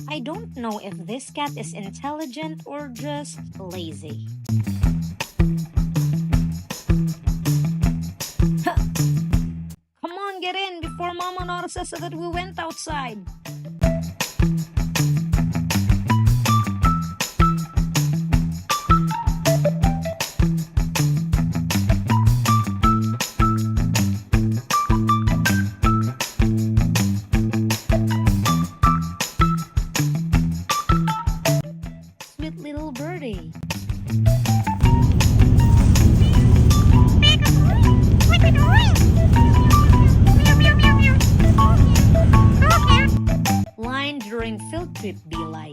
I don't know if this cat is intelligent or just lazy. Come on, get in before Mama notices that we went outside. Sweet little birdie. Line during field trip be like.